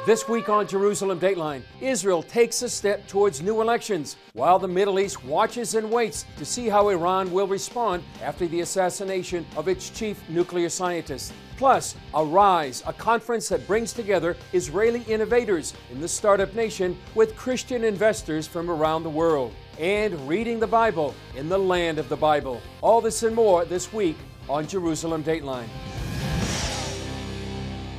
This week on Jerusalem Dateline, Israel takes a step towards new elections, while the Middle East watches and waits to see how Iran will respond after the assassination of its chief nuclear scientist. Plus, Arise, a conference that brings together Israeli innovators in the startup nation with Christian investors from around the world. And reading the Bible in the land of the Bible. All this and more this week on Jerusalem Dateline.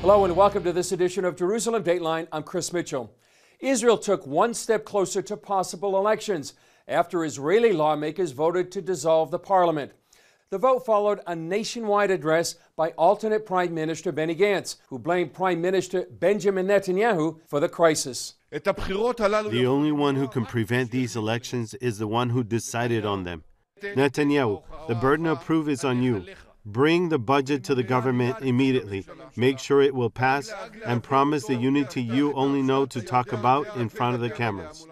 Hello and welcome to this edition of Jerusalem Dateline. I'm Chris Mitchell. Israel took one step closer to possible elections after Israeli lawmakers voted to dissolve the parliament. The vote followed a nationwide address by alternate Prime Minister Benny Gantz, who blamed Prime Minister Benjamin Netanyahu for the crisis. The only one who can prevent these elections is the one who decided on them. Netanyahu, the burden of proof is on you. Bring the budget to the government immediately. Make sure it will pass and promise the unity you only know to talk about in front of the cameras.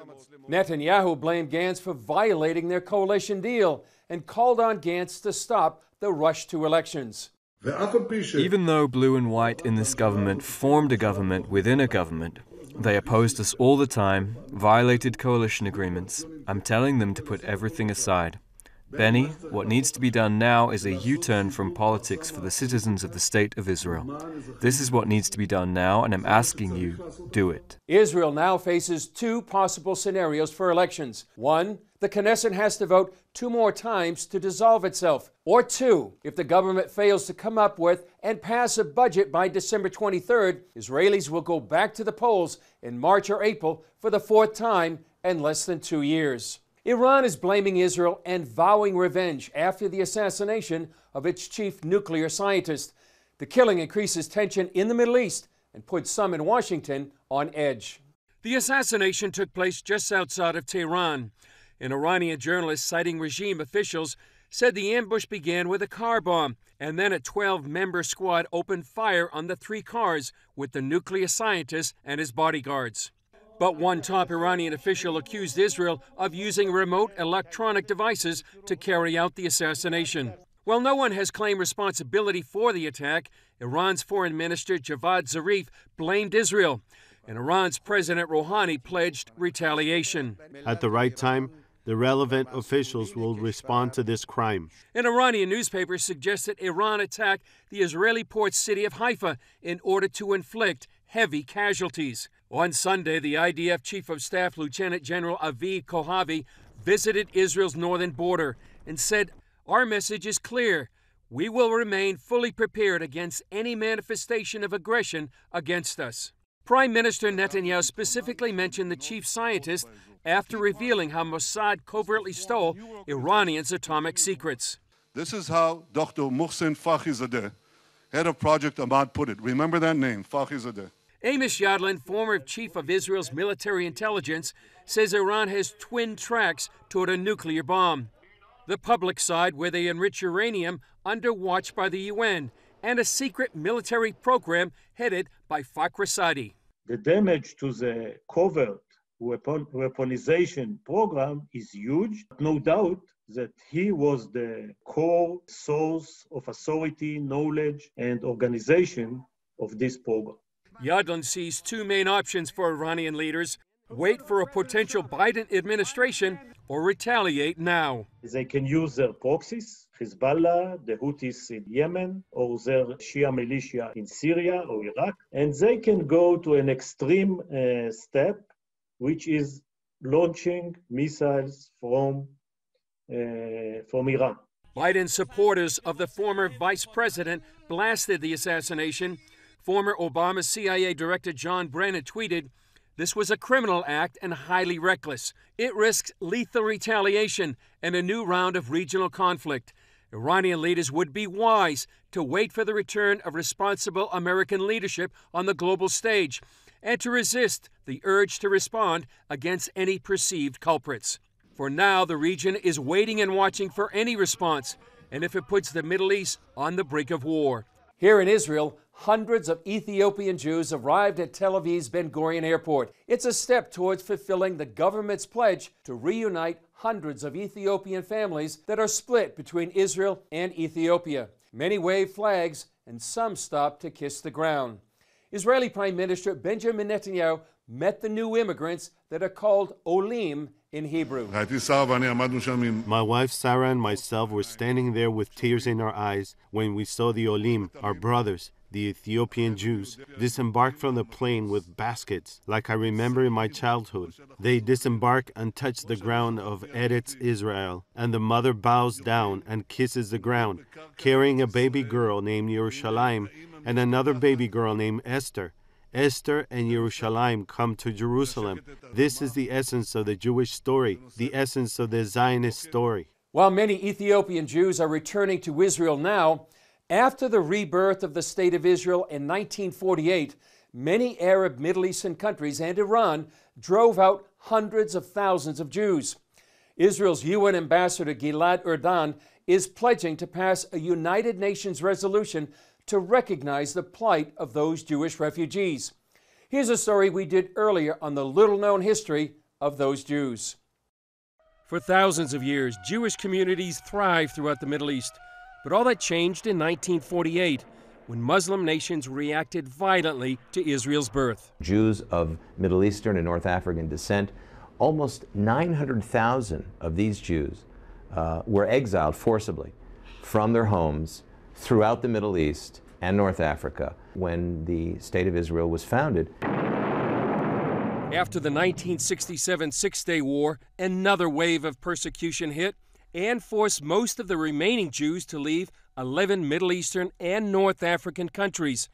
Netanyahu blamed Gantz for violating their coalition deal and called on Gantz to stop the rush to elections. Even though blue and white in this government formed a government within a government, they opposed us all the time, violated coalition agreements. I'm telling them to put everything aside. Benny, what needs to be done now is a U-turn from politics for the citizens of the State of Israel. This is what needs to be done now, and I'm asking you, do it. Israel now faces two possible scenarios for elections. One, the Knesset has to vote 2 more times to dissolve itself. Or 2, if the government fails to come up with and pass a budget by December 23rd, Israelis will go back to the polls in March or April for the 4th time in less than 2 years. Iran is blaming Israel and vowing revenge after the assassination of its chief nuclear scientist. The killing increases tension in the Middle East and puts some in Washington on edge. The assassination took place just outside of Tehran. An Iranian journalist citing regime officials said the ambush began with a car bomb, and then a 12-member squad opened fire on the 3 cars with the nuclear scientist and his bodyguards. But one top Iranian official accused Israel of using remote electronic devices to carry out the assassination. While no one has claimed responsibility for the attack, Iran's Foreign Minister Javad Zarif blamed Israel, and Iran's President Rouhani pledged retaliation. At the right time, the relevant officials will respond to this crime. An Iranian newspaper suggested Iran attacked the Israeli port city of Haifa in order to inflict heavy casualties. On Sunday, the IDF Chief of Staff Lieutenant General Aviv Kohavi visited Israel's northern border and said, "Our message is clear. We will remain fully prepared against any manifestation of aggression against us." Prime Minister Netanyahu specifically mentioned the chief scientist after revealing how Mossad covertly stole Iranians' atomic secrets. This is how Dr. Mohsen Fakhrizadeh, head of Project Ahmad, put it. Remember that name, Fakhrizadeh. Amos Yadlin, former chief of Israel's military intelligence, says Iran has twin tracks toward a nuclear bomb. The public side, where they enrich uranium under watch by the UN, and a secret military program headed by Fakhrizadeh. The damage to the covert weaponization program is huge. No doubt that he was the core source of authority, knowledge, and organization of this program. Yadlin sees 2 main options for Iranian leaders: wait for a potential Biden administration or retaliate now. They can use their proxies, Hezbollah, the Houthis in Yemen, or their Shia militia in Syria or Iraq, and they can go to an extreme step, which is launching missiles from Iran. Biden supporters of the former vice president blasted the assassination. Former Obama CIA Director John Brennan tweeted, "This was a criminal act and highly reckless. It risks lethal retaliation and a new round of regional conflict. Iranian leaders would be wise to wait for the return of responsible American leadership on the global stage and to resist the urge to respond against any perceived culprits." For now, the region is waiting and watching for any response, and if it puts the Middle East on the brink of war. Here in Israel, hundreds of Ethiopian Jews arrived at Tel Aviv's Ben Gurion Airport. It's a step towards fulfilling the government's pledge to reunite hundreds of Ethiopian families that are split between Israel and Ethiopia. Many waved flags and some stopped to kiss the ground. Israeli Prime Minister Benjamin Netanyahu met the new immigrants that are called Olim in Hebrew. My wife Sarah and myself were standing there with tears in our eyes when we saw the Olim, our brothers, the Ethiopian Jews, disembark from the plane with baskets, like I remember in my childhood. They disembark and touch the ground of Eretz Israel, and the mother bows down and kisses the ground, carrying a baby girl named Yerushalayim and another baby girl named Esther. Esther and Yerushalayim come to Jerusalem. This is the essence of the Jewish story, the essence of the Zionist story. While many Ethiopian Jews are returning to Israel now, after the rebirth of the State of Israel in 1948, many Arab Middle Eastern countries and Iran drove out hundreds of thousands of Jews. Israel's UN ambassador Gilad Erdan is pledging to pass a United Nations resolution to recognize the plight of those Jewish refugees. Here's a story we did earlier on the little-known history of those Jews. For thousands of years, Jewish communities thrived throughout the Middle East. But all that changed in 1948, when Muslim nations reacted violently to Israel's birth. Jews of Middle Eastern and North African descent, almost 900,000 of these Jews were exiled forcibly from their homes throughout the Middle East and North Africa when the State of Israel was founded. After the 1967 Six-Day War, another wave of persecution hit and forced most of the remaining Jews to leave 11 Middle Eastern and North African countries.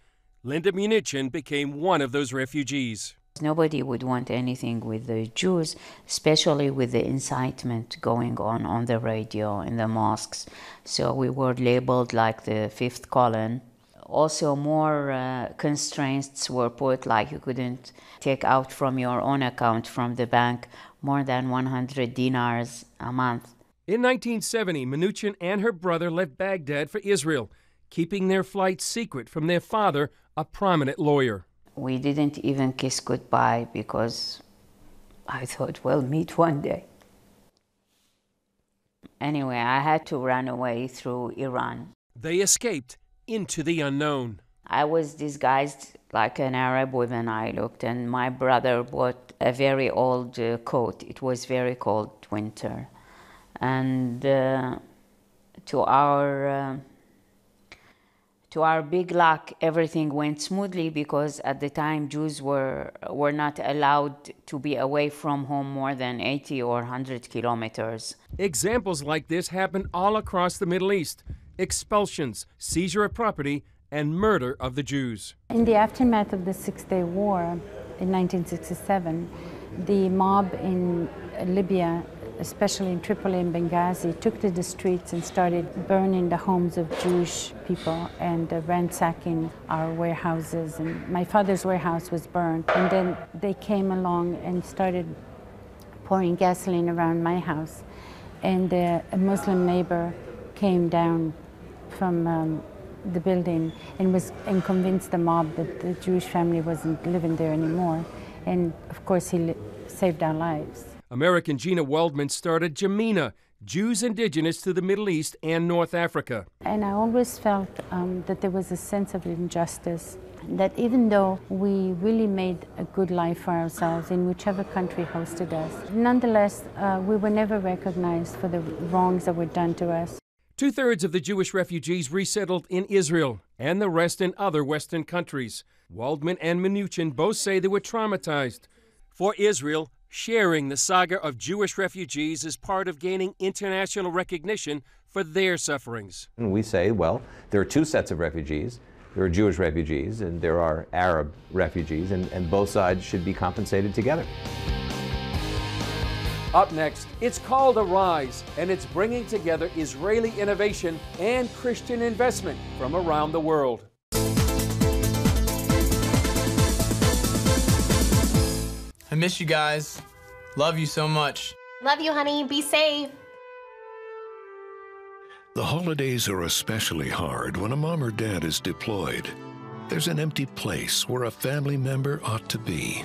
Linda Munichen became one of those refugees. Nobody would want anything with the Jews, especially with the incitement going on the radio, in the mosques. So we were labeled like the fifth column. Also, more constraints were put, like you couldn't take out from your own account from the bank more than 100 dinars a month. In 1970, Munichen and her brother left Baghdad for Israel, keeping their flight secret from their father, a prominent lawyer. We didn't even kiss goodbye because I thought we'll meet one day. Anyway, I had to run away through Iran. They escaped into the unknown. I was disguised like an Arab when I looked, and my brother bought a very old coat. It was very cold winter. And to our big luck, everything went smoothly because at the time Jews were not allowed to be away from home more than 80 or 100 kilometers. Examples like this happen all across the Middle East. Expulsions, seizure of property, and murder of the Jews. In the aftermath of the Six-Day War in 1967, the mob in Libya, especially in Tripoli and Benghazi, took to the streets and started burning the homes of Jewish people and ransacking our warehouses. And my father's warehouse was burned. And then they came along and started pouring gasoline around my house. And a Muslim neighbor came down from the building and convinced the mob that the Jewish family wasn't living there anymore. And of course, he saved our lives. American Gina Waldman started Jamina, Jews indigenous to the Middle East and North Africa. And I always felt that there was a sense of injustice, that even though we really made a good life for ourselves in whichever country hosted us, nonetheless, we were never recognized for the wrongs that were done to us. Two-thirds of the Jewish refugees resettled in Israel and the rest in other Western countries. Waldman and Munichen both say they were traumatized. For Israel, sharing the saga of Jewish refugees is part of gaining international recognition for their sufferings. And we say, well, there are two sets of refugees. There are Jewish refugees and there are Arab refugees, and both sides should be compensated together. Up next, it's called Arise, and it's bringing together Israeli innovation and Christian investment from around the world. I miss you guys. Love you so much. Love you, honey. Be safe. The holidays are especially hard when a mom or dad is deployed. There's an empty place where a family member ought to be.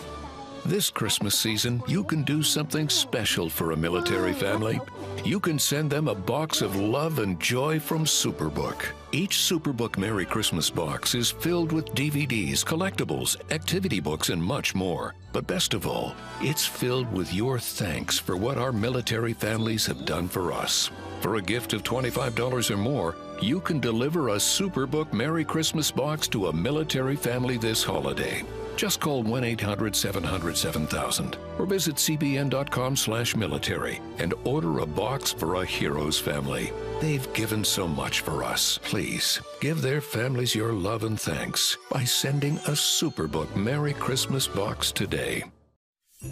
This Christmas season, you can do something special for a military family. You can send them a box of love and joy from Superbook. Each Superbook Merry Christmas box is filled with DVDs, collectibles, activity books, and much more. But best of all, it's filled with your thanks for what our military families have done for us. For a gift of $25 or more, you can deliver a Superbook Merry Christmas box to a military family this holiday. Just call 1-800-700-7000 or visit cbn.com/military and order a box for a hero's family. They've given so much for us. Please give their families your love and thanks by sending a Superbook Merry Christmas box today.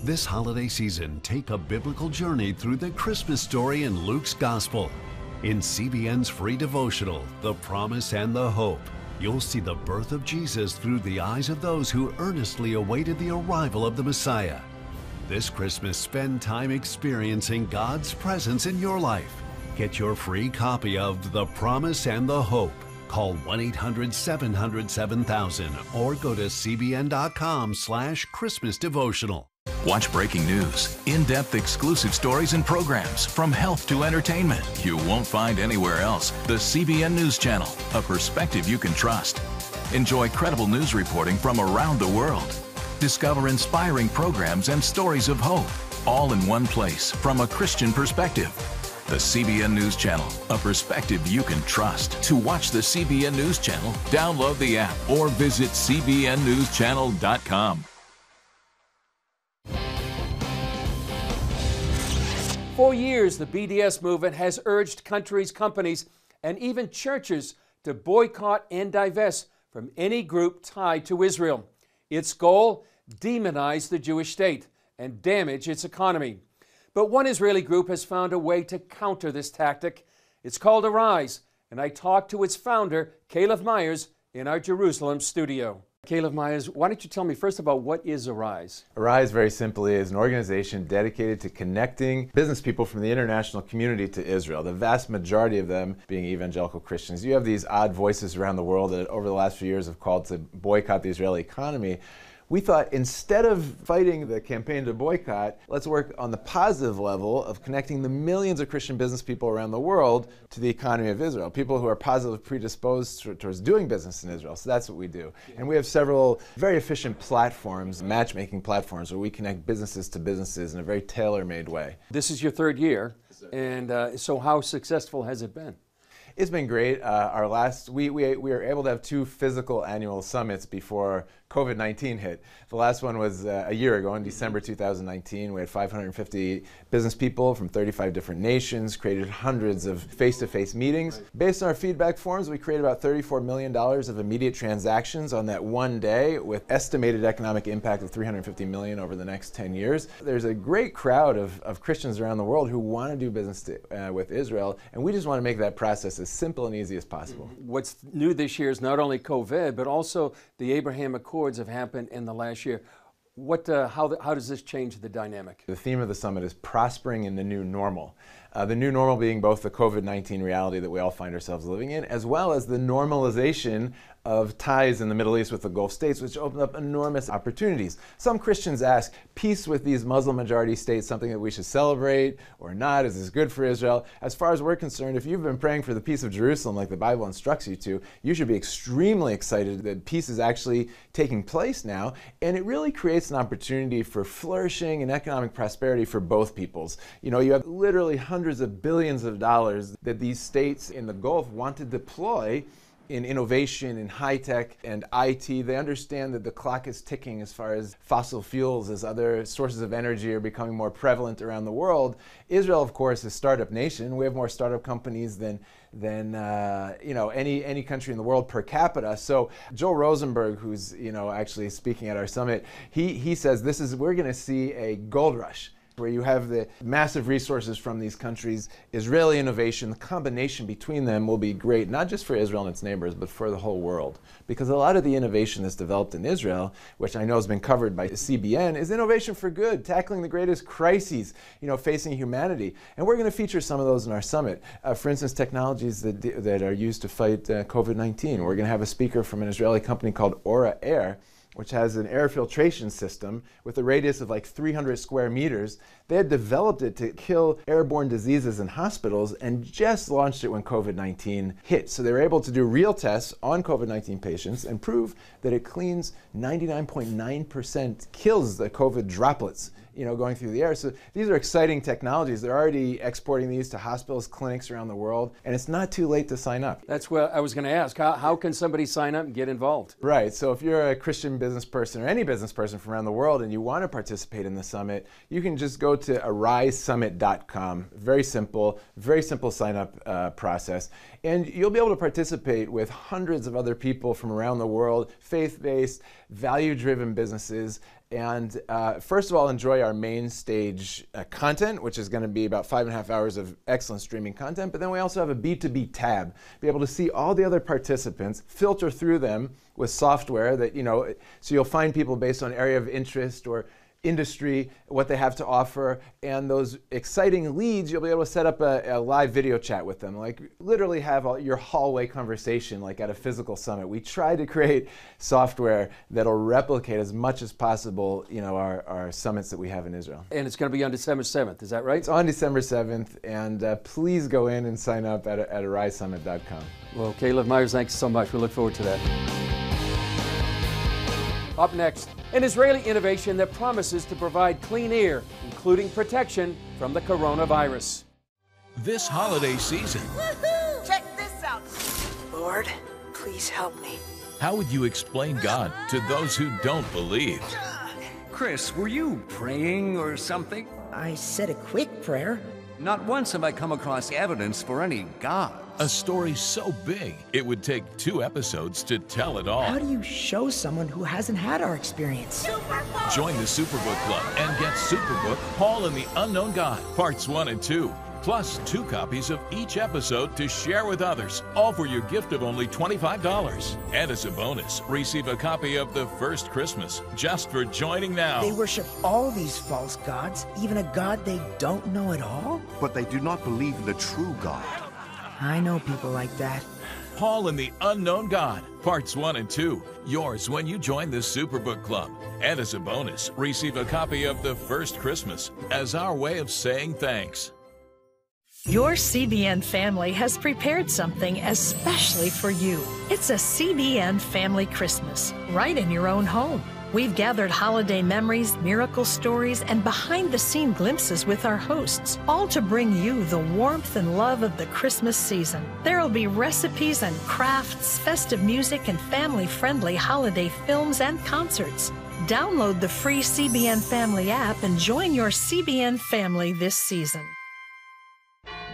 This holiday season, take a biblical journey through the Christmas story in Luke's Gospel. In CBN's free devotional, The Promise and the Hope, you'll see the birth of Jesus through the eyes of those who earnestly awaited the arrival of the Messiah. This Christmas, spend time experiencing God's presence in your life. Get your free copy of The Promise and the Hope. Call 1-800-700-7000 or go to cbn.com/Christmas devotional. Watch breaking news, in-depth exclusive stories and programs from health to entertainment you won't find anywhere else. The CBN News Channel, a perspective you can trust. Enjoy credible news reporting from around the world. Discover inspiring programs and stories of hope, all in one place from a Christian perspective. The CBN News Channel, a perspective you can trust. To watch the CBN News Channel, download the app or visit cbnnewschannel.com. For years, the BDS movement has urged countries, companies, and even churches to boycott and divest from any group tied to Israel. Its goal? Demonize the Jewish state and damage its economy. But one Israeli group has found a way to counter this tactic. It's called Arise, and I talked to its founder, Caleb Myers, in our Jerusalem studio. Caleb Myers, why don't you tell me first about what is Arise? Arise, very simply, is an organization dedicated to connecting business people from the international community to Israel, the vast majority of them being evangelical Christians. You have these odd voices around the world that over the last few years have called to boycott the Israeli economy. We thought instead of fighting the campaign to boycott, let's work on the positive level of connecting the millions of Christian business people around the world to the economy of Israel, people who are positively predisposed towards doing business in Israel. So that's what we do. And we have several very efficient platforms, matchmaking platforms, where we connect businesses to businesses in a very tailor-made way. This is your third year, and so how successful has it been? It's been great. We were able to have 2 physical annual summits before COVID-19 hit. The last one was a year ago in December 2019. We had 550 business people from 35 different nations, created hundreds of face-to-face meetings. Based on our feedback forms, we created about $34 million of immediate transactions on that one day, with estimated economic impact of $350 million over the next 10 years. There's a great crowd of Christians around the world who want to do business with Israel, and we just want to make that process as simple and easy as possible. What's new this year is not only COVID, but also the Abraham Accords have happened in the last year. How does this change the dynamic? The theme of the summit is prospering in the new normal. The new normal being both the COVID-19 reality that we all find ourselves living in, as well as the normalization of ties in the Middle East with the Gulf states, which open up enormous opportunities. Some Christians ask, peace with these Muslim majority states something that we should celebrate or not? Is this good for Israel? As far as we're concerned, if you've been praying for the peace of Jerusalem like the Bible instructs you to, you should be extremely excited that peace is actually taking place now, and it really creates an opportunity for flourishing and economic prosperity for both peoples. You know, you have literally hundreds of billions of dollars that these states in the Gulf want to deploy in innovation, in high tech and IT. They understand that the clock is ticking as far as fossil fuels, as other sources of energy are becoming more prevalent around the world. Israel, of course, is a startup nation. We have more startup companies than any country in the world per capita. So Joel Rosenberg, who's actually speaking at our summit, he says we're going to see a gold rush, where you have the massive resources from these countries, Israeli innovation. The combination between them will be great, not just for Israel and its neighbors, but for the whole world. Because a lot of the innovation that's developed in Israel, which I know has been covered by CBN, is innovation for good, tackling the greatest crises, facing humanity. And we're going to feature some of those in our summit. For instance, technologies that are used to fight COVID-19. We're going to have a speaker from an Israeli company called Aura Air, which has an air filtration system with a radius of like 300 square meters. They had developed it to kill airborne diseases in hospitals and just launched it when COVID-19 hit. So they were able to do real tests on COVID-19 patients and prove that it cleans 99.9%, kills the COVID droplets, going through the air. So these are exciting technologies. They're already exporting these to hospitals, clinics around the world, and it's not too late to sign up. That's what I was going to ask. How can somebody sign up and get involved? Right. So if you're a Christian business person or any business person from around the world and you want to participate in the summit, you can just go to arisesummit.com. Very simple sign up process. And you'll be able to participate with hundreds of other people from around the world, faith-based, value-driven businesses. And first of all, enjoy our main stage content, which is going to be about 5.5 hours of excellent streaming content. But then we also have a B2B tab. Be able to see all the other participants, filter through them with software that, so you'll find people based on area of interest or industry, what they have to offer, and those exciting leads, you'll be able to set up a live video chat with them, like literally have your hallway conversation like at a physical summit. We try to create software that'll replicate as much as possible, our summits that we have in Israel. And it's going to be on December 7th, is that right? It's on December 7th, and please go in and sign up at arisesummit.com. Well, Caleb Myers, thanks so much. We look forward to that. Up next, an Israeli innovation that promises to provide clean air, including protection from the coronavirus. This holiday season, Woohoo! Check this out. Lord, please help me. how would you explain God to those who don't believe? Chris, were you praying or something? I said a quick prayer. Not once have I come across evidence for any God. A story so big, it would take 2 episodes to tell it all. How do you show someone who hasn't had our experience? Join the Superbook Club and get Superbook Paul and the Unknown God, Parts 1 and 2. Plus 2 copies of each episode to share with others, all for your gift of only $25. And as a bonus, receive a copy of The First Christmas, just for joining now. They worship all these false gods, even a God they don't know at all? But they do not believe in the true God. I know people like that. Paul and the Unknown God, Parts 1 and 2. Yours when you join the Superbook Club. And as a bonus, receive a copy of The First Christmas as our way of saying thanks. Your CBN family has prepared something especially for you. It's a CBN Family Christmas, right in your own home. We've gathered holiday memories, miracle stories, and behind-the-scene glimpses with our hosts, all to bring you the warmth and love of the Christmas season. There'll be recipes and crafts, festive music, and family-friendly holiday films and concerts. Download the free CBN Family app and join your CBN family this season.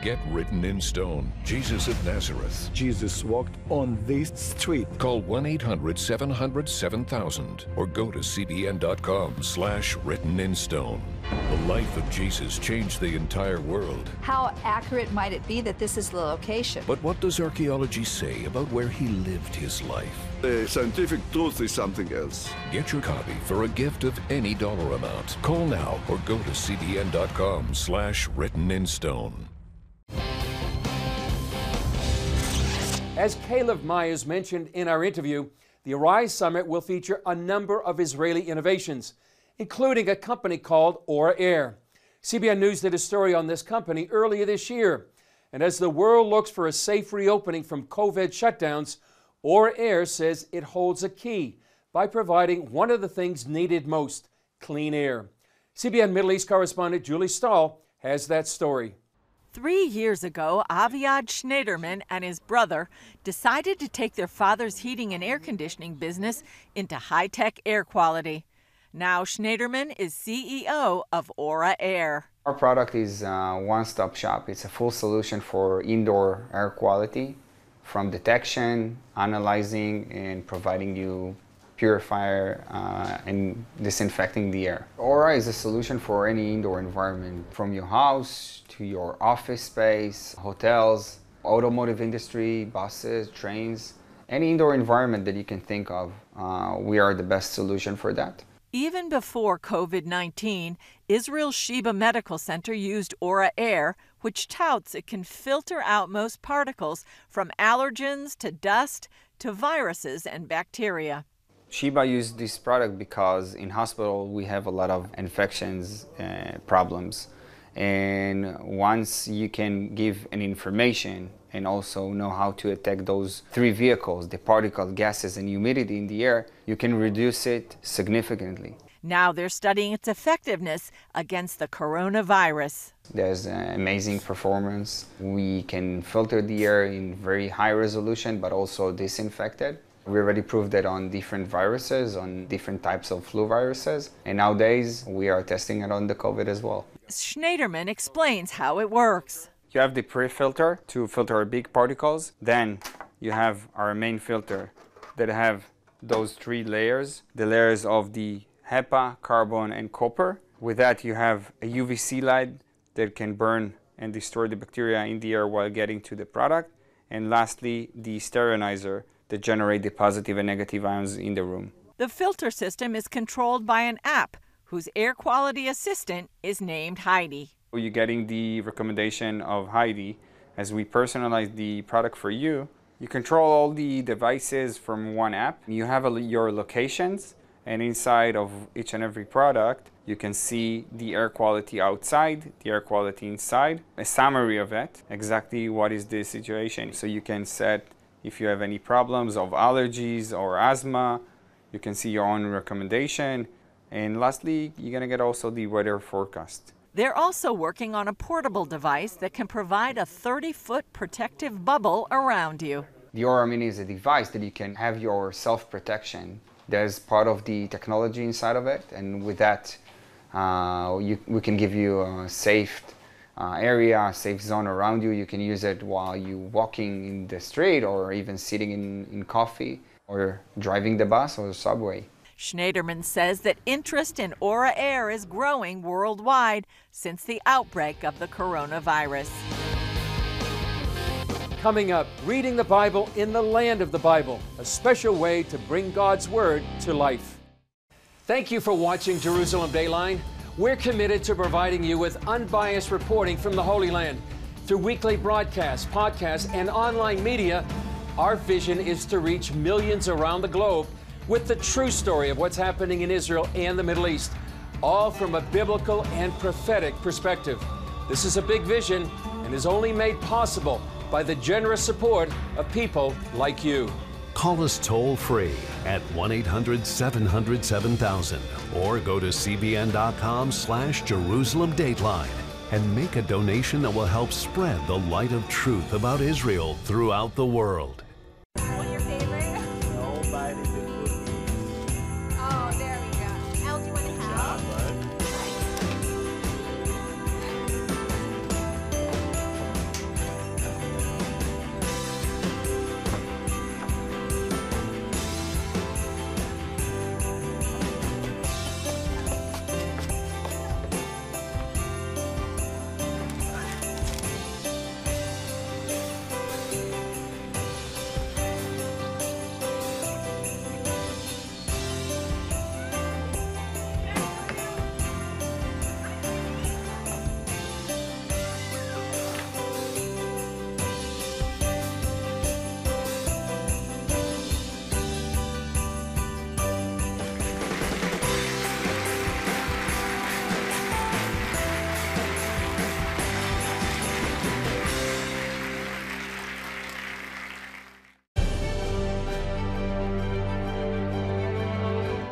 Get written in stone. Jesus of Nazareth. Jesus walked on this street. Call 1-800-700-7000 or go to cbn.com/written in stone. The life of Jesus changed the entire world. How accurate might it be that this is the location? But what does archaeology say about where he lived his life? The scientific truth is something else. Get your copy for a gift of any dollar amount. Call now or go to cbn.com/written in stone. As Caleb Myers mentioned in our interview, the Arise Summit will feature a number of Israeli innovations, including a company called Ora Air. CBN News did a story on this company earlier this year. And as the world looks for a safe reopening from COVID shutdowns, Ora Air says it holds a key by providing one of the things needed most, clean air. CBN Middle East correspondent Julie Stahl has that story. 3 years ago, Aviad Schneiderman and his brother decided to take their father's heating and air conditioning business into high-tech air quality. Now Schneiderman is CEO of Ora Air. Our product is a one-stop shop. It's a full solution for indoor air quality, from detection, analyzing, and providing you purifier and disinfecting the air. Ora is a solution for any indoor environment, from your house to your office space, hotels, automotive industry, buses, trains, any indoor environment that you can think of. We are the best solution for that. Even before COVID-19, Israel's Sheba Medical Center used Ora Air, which touts it can filter out most particles from allergens to dust to viruses and bacteria. Sheba used this product because in hospital we have a lot of infections problems, and once you can give an information and also know how to attack those three vehicles, the particles, gases, and humidity in the air, you can reduce it significantly. Now they're studying its effectiveness against the coronavirus. There's amazing performance. We can filter the air in very high resolution, but also disinfect it. We already proved that on different viruses, on different types of flu viruses, and nowadays we are testing it on the COVID as well. Schneiderman explains how it works. You have the pre-filter to filter big particles. Then you have our main filter that have those three layers, the layers of the HEPA, carbon, and copper. With that, you have a UVC light that can burn and destroy the bacteria in the air while getting to the product. And lastly, the sterilizer that generate the positive and negative ions in the room. The filter system is controlled by an app whose air quality assistant is named Heidi. You're getting the recommendation of Heidi. As we personalize the product for you, you control all the devices from one app. You have your locations, and inside of each and every product, you can see the air quality outside, the air quality inside, a summary of it, exactly what is the situation. So you can set if you have any problems of allergies or asthma, you can see your own recommendation. And lastly, you're going to get also the weather forecast. They're also working on a portable device that can provide a 30-foot protective bubble around you. The Aura Mini is a device that you can have your self-protection. There's part of the technology inside of it, and with that, we can give you a safe area, safe zone around you. You can use it while you're walking in the street or even sitting in coffee or driving the bus or the subway. Schneiderman says that interest in Aura Air is growing worldwide since the outbreak of the coronavirus. Coming up, reading the Bible in the land of the Bible, a special way to bring God's Word to life. Thank you for watching Jerusalem Dayline. We're committed to providing you with unbiased reporting from the Holy Land. Through weekly broadcasts, podcasts, and online media, our vision is to reach millions around the globe with the true story of what's happening in Israel and the Middle East, all from a biblical and prophetic perspective. This is a big vision and is only made possible by the generous support of people like you. Call us toll-free at 1-800-700-7000 or go to cbn.com/Jerusalem Dateline and make a donation that will help spread the light of truth about Israel throughout the world. What's your favorite? Nobody did cookies. Oh, there we go. Elle, do you want to help?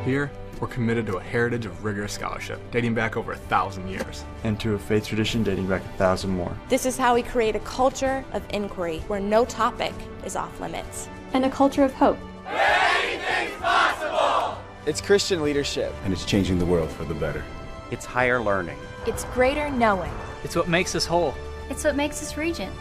Here, we're committed to a heritage of rigorous scholarship, dating back over 1,000 years. And to a faith tradition dating back 1,000 more. This is how we create a culture of inquiry where no topic is off limits. And a culture of hope. Anything's possible! It's Christian leadership. And it's changing the world for the better. It's higher learning. It's greater knowing. It's what makes us whole. It's what makes us Regent.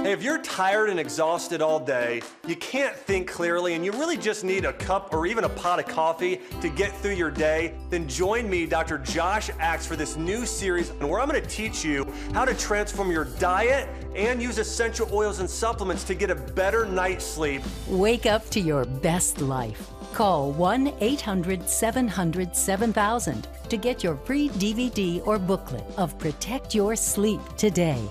Hey, if you're tired and exhausted all day, you can't think clearly, and you really just need a cup or even a pot of coffee to get through your day, then join me, Dr. Josh Axe, for this new series where I'm going to teach you how to transform your diet and use essential oils and supplements to get a better night's sleep. Wake up to your best life. Call 1-800-700-7000 to get your free DVD or booklet of Protect Your Sleep today.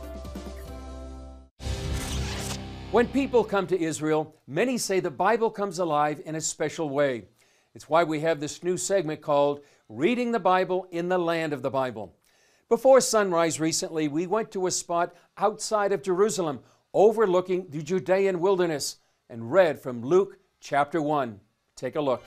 When people come to Israel, many say the Bible comes alive in a special way. It's why we have this new segment called Reading the Bible in the Land of the Bible. Before sunrise recently, we went to a spot outside of Jerusalem, overlooking the Judean wilderness, and read from Luke chapter 1. Take a look.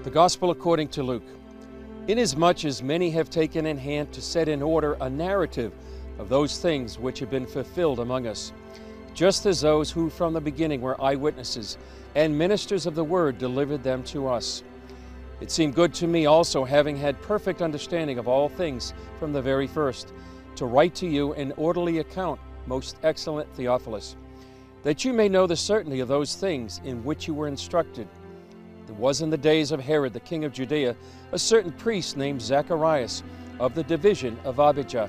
The Gospel according to Luke. Inasmuch as many have taken in hand to set in order a narrative of those things which have been fulfilled among us, just as those who from the beginning were eyewitnesses and ministers of the word delivered them to us. It seemed good to me also, having had perfect understanding of all things from the very first, to write to you an orderly account, most excellent Theophilus, that you may know the certainty of those things in which you were instructed. There was in the days of Herod the king of Judea a certain priest named Zacharias of the division of Abijah.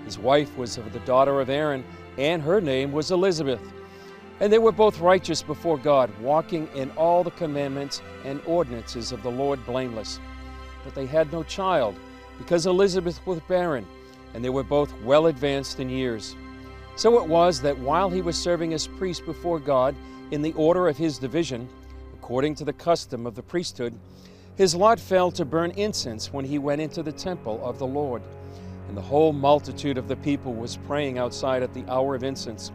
His wife was of the daughter of Aaron, and her name was Elizabeth. And they were both righteous before God, walking in all the commandments and ordinances of the Lord blameless. But they had no child, because Elizabeth was barren, and they were both well advanced in years. So it was that while he was serving as priest before God in the order of his division, according to the custom of the priesthood, his lot fell to burn incense when he went into the temple of the Lord. And the whole multitude of the people was praying outside at the hour of incense.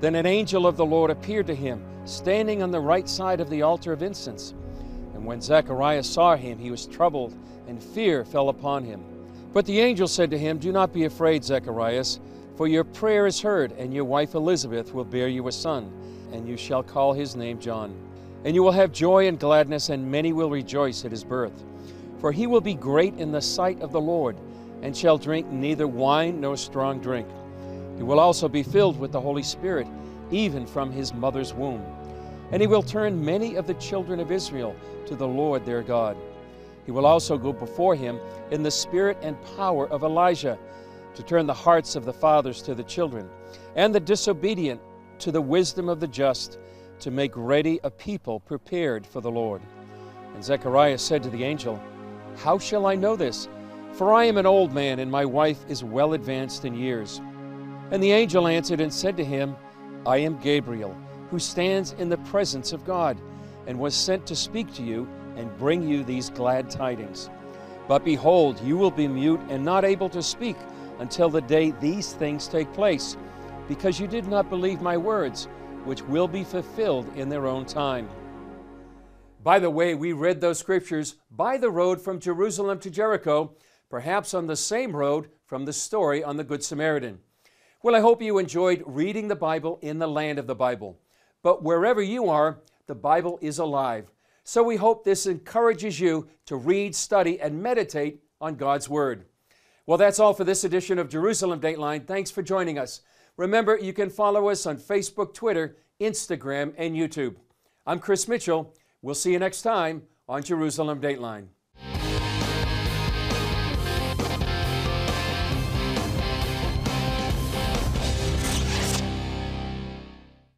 Then an angel of the Lord appeared to him, standing on the right side of the altar of incense. And when Zacharias saw him, he was troubled, and fear fell upon him. But the angel said to him, "Do not be afraid, Zacharias, for your prayer is heard, and your wife Elizabeth will bear you a son, and you shall call his name John. And you will have joy and gladness, and many will rejoice at his birth. For he will be great in the sight of the Lord, and shall drink neither wine nor strong drink. He will also be filled with the Holy Spirit, even from his mother's womb. And he will turn many of the children of Israel to the Lord their God. He will also go before him in the spirit and power of Elijah, to turn the hearts of the fathers to the children, and the disobedient to the wisdom of the just, to make ready a people prepared for the Lord." And Zechariah said to the angel, "How shall I know this? For I am an old man, and my wife is well advanced in years." And the angel answered and said to him, "I am Gabriel, who stands in the presence of God, and was sent to speak to you and bring you these glad tidings. But behold, you will be mute and not able to speak until the day these things take place, because you did not believe my words, which will be fulfilled in their own time." By the way, we read those scriptures by the road from Jerusalem to Jericho, perhaps on the same road from the story on the Good Samaritan. Well, I hope you enjoyed reading the Bible in the land of the Bible. But wherever you are, the Bible is alive. So we hope this encourages you to read, study, and meditate on God's Word. Well, that's all for this edition of Jerusalem Dateline. Thanks for joining us. Remember, you can follow us on Facebook, Twitter, Instagram, and YouTube. I'm Chris Mitchell. We'll see you next time on Jerusalem Dateline.